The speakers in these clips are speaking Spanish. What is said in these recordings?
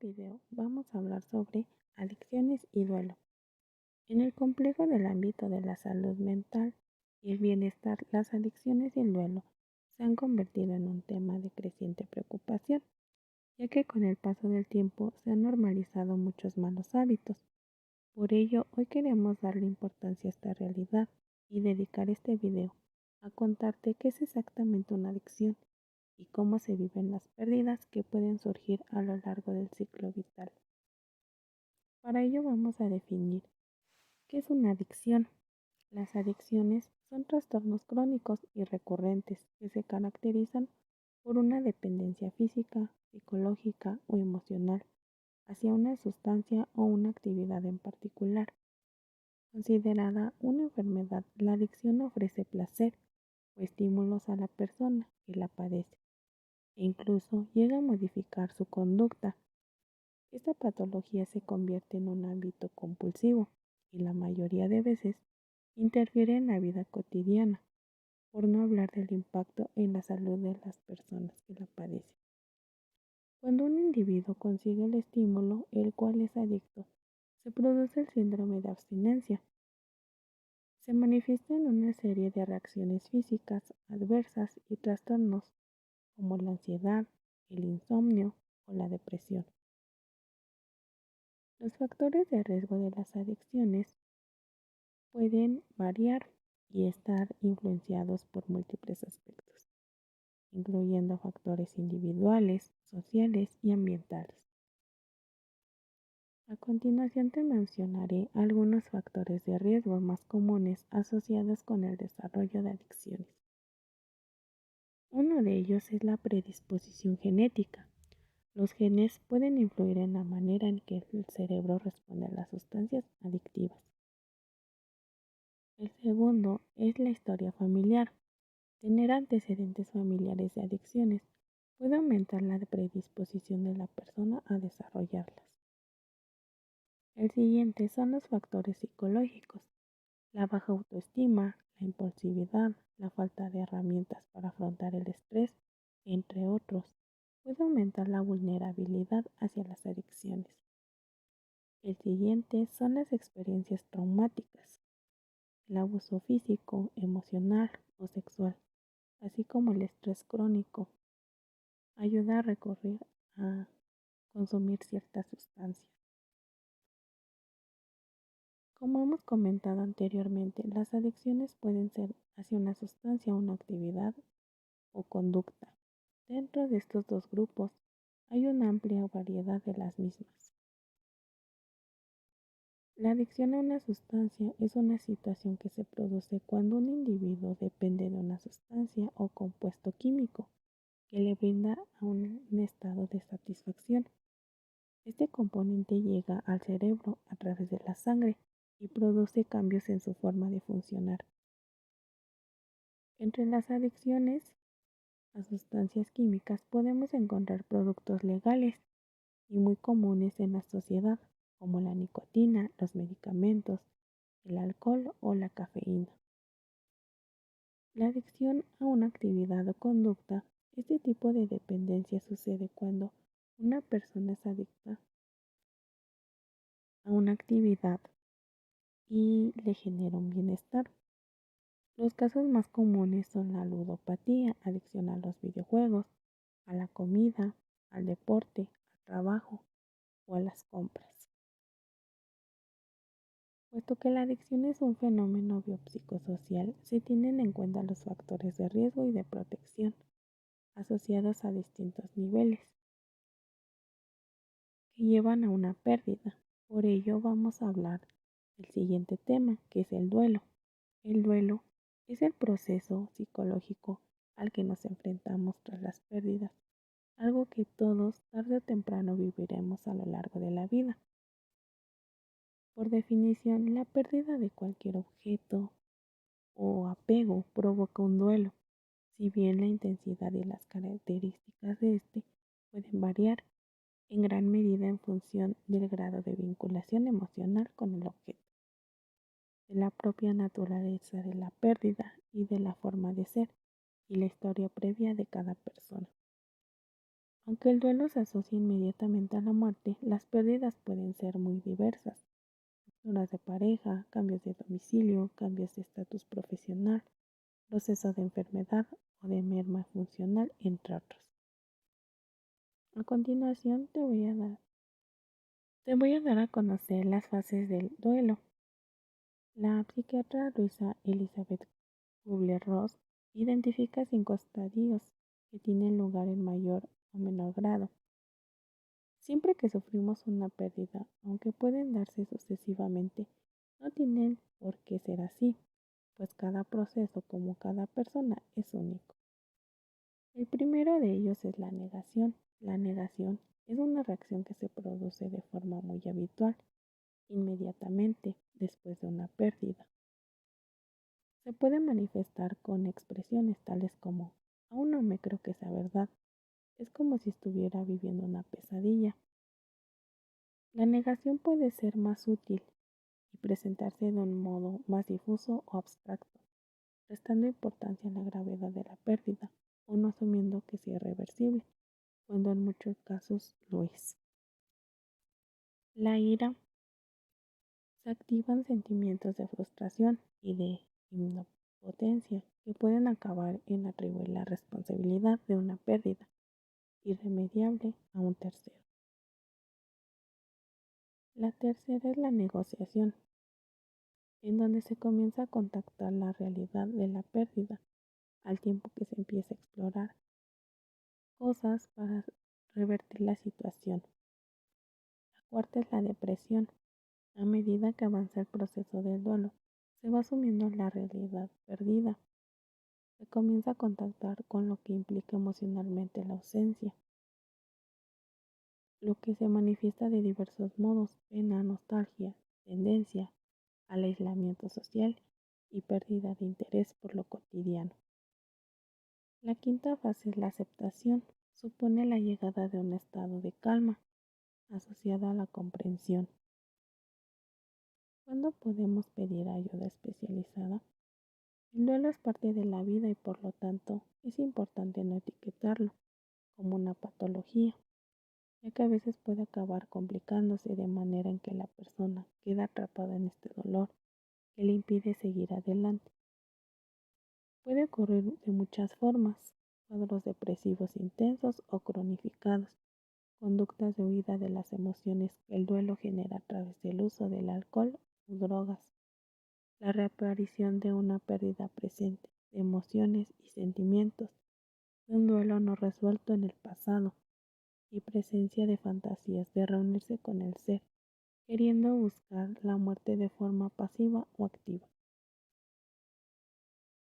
video vamos a hablar sobre adicciones y duelo. En el complejo del ámbito de la salud mental y el bienestar, las adicciones y el duelo se han convertido en un tema de creciente preocupación, ya que con el paso del tiempo se han normalizado muchos malos hábitos. Por ello, hoy queremos darle importancia a esta realidad y dedicar este video a contarte qué es exactamente una adicción y cómo se viven las pérdidas que pueden surgir a lo largo del ciclo vital. Para ello vamos a definir qué es una adicción. Las adicciones son trastornos crónicos y recurrentes que se caracterizan por una dependencia física, psicológica o emocional hacia una sustancia o una actividad en particular. Considerada una enfermedad, la adicción ofrece placer o estímulos a la persona que la padece e incluso llega a modificar su conducta. Esta patología se convierte en un hábito compulsivo y la mayoría de veces interfiere en la vida cotidiana, por no hablar del impacto en la salud de las personas que la padecen. Cuando un individuo consigue el estímulo, el cual es adicto, se produce el síndrome de abstinencia. Se manifiesta en una serie de reacciones físicas adversas y trastornos como la ansiedad, el insomnio o la depresión. Los factores de riesgo de las adicciones pueden variar y estar influenciados por múltiples aspectos, incluyendo factores individuales, sociales y ambientales. A continuación te mencionaré algunos factores de riesgo más comunes asociados con el desarrollo de adicciones. Uno de ellos es la predisposición genética. Los genes pueden influir en la manera en que el cerebro responde a las sustancias adictivas. El segundo es la historia familiar. Tener antecedentes familiares de adicciones puede aumentar la predisposición de la persona a desarrollarlas. El siguiente son los factores psicológicos. La baja autoestima, la impulsividad, la falta de herramientas para afrontar el estrés, entre otros, puede aumentar la vulnerabilidad hacia las adicciones. El siguiente son las experiencias traumáticas. El abuso físico, emocional o sexual, así como el estrés crónico, ayuda a recurrir a consumir ciertas sustancias. Como hemos comentado anteriormente, las adicciones pueden ser hacia una sustancia, una actividad o conducta. Dentro de estos dos grupos hay una amplia variedad de las mismas. La adicción a una sustancia es una situación que se produce cuando un individuo depende de una sustancia o compuesto químico que le brinda a un estado de satisfacción. Este componente llega al cerebro a través de la sangre y produce cambios en su forma de funcionar. Entre las adicciones a sustancias químicas podemos encontrar productos legales y muy comunes en la sociedad, como la nicotina, los medicamentos, el alcohol o la cafeína. La adicción a una actividad o conducta, este tipo de dependencia sucede cuando una persona es adicta a una actividad y le genera un bienestar. Los casos más comunes son la ludopatía, adicción a los videojuegos, a la comida, al deporte, al trabajo o a las compras. Puesto que la adicción es un fenómeno biopsicosocial, se tienen en cuenta los factores de riesgo y de protección asociados a distintos niveles que llevan a una pérdida. Por ello vamos a hablar del siguiente tema, que es el duelo. El duelo es el proceso psicológico al que nos enfrentamos tras las pérdidas, algo que todos tarde o temprano viviremos a lo largo de la vida. Por definición, la pérdida de cualquier objeto o apego provoca un duelo, si bien la intensidad y las características de este pueden variar en gran medida en función del grado de vinculación emocional con el objeto, de la propia naturaleza de la pérdida y de la forma de ser y la historia previa de cada persona. Aunque el duelo se asocia inmediatamente a la muerte, las pérdidas pueden ser muy diversas. Rupturas de pareja, cambios de domicilio, cambios de estatus profesional, procesos de enfermedad o de merma funcional, entre otros. A continuación te voy a dar a conocer las fases del duelo. La psiquiatra Luisa Elizabeth Kubler-Ross identifica 5 estadios que tienen lugar en mayor o menor grado. Siempre que sufrimos una pérdida, aunque pueden darse sucesivamente, no tienen por qué ser así, pues cada proceso, como cada persona, es único. El primero de ellos es la negación. La negación es una reacción que se produce de forma muy habitual, inmediatamente después de una pérdida. Se puede manifestar con expresiones tales como: aún no me creo que sea verdad, es como si estuviera viviendo una pesadilla. La negación puede ser más útil y presentarse de un modo más difuso o abstracto, restando importancia a la gravedad de la pérdida o no asumiendo que sea irreversible, cuando en muchos casos lo es. La ira: se activan sentimientos de frustración y de impotencia que pueden acabar en atribuir la responsabilidad de una pérdida irremediable a un tercero. La tercera es la negociación, en donde se comienza a contactar la realidad de la pérdida, al tiempo que se empieza a explorar cosas para revertir la situación. La cuarta es la depresión. A medida que avanza el proceso del duelo, se va asumiendo la realidad perdida. Se comienza a contactar con lo que implica emocionalmente la ausencia, lo que se manifiesta de diversos modos: pena, nostalgia, tendencia al aislamiento social y pérdida de interés por lo cotidiano. La quinta fase es la aceptación. Supone la llegada de un estado de calma asociada a la comprensión. ¿Cuándo podemos pedir ayuda especializada? El duelo es parte de la vida y por lo tanto es importante no etiquetarlo como una patología, ya que a veces puede acabar complicándose de manera en que la persona queda atrapada en este dolor que le impide seguir adelante. Puede ocurrir de muchas formas: cuadros depresivos intensos o cronificados, conductas de huida de las emociones que el duelo genera a través del uso del alcohol o drogas, la reaparición de una pérdida presente, de emociones y sentimientos, de un duelo no resuelto en el pasado, y presencia de fantasías de reunirse con el ser, queriendo buscar la muerte de forma pasiva o activa.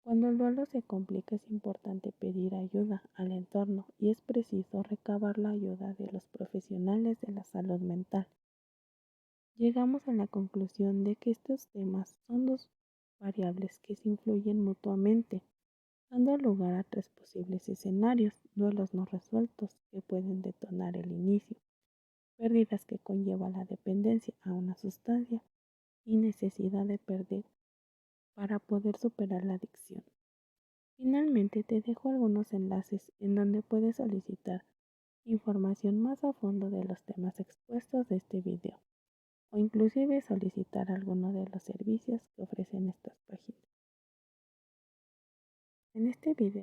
Cuando el duelo se complica, es importante pedir ayuda al entorno y es preciso recabar la ayuda de los profesionales de la salud mental. Llegamos a la conclusión de que estos temas son dos variables que se influyen mutuamente, dando lugar a 3 posibles escenarios: duelos no resueltos que pueden detonar el inicio, pérdidas que conlleva la dependencia a una sustancia y necesidad de perder para poder superar la adicción. Finalmente te dejo algunos enlaces en donde puedes solicitar información más a fondo de los temas expuestos de este video, o inclusive solicitar alguno de los servicios que ofrecen estas páginas. En este video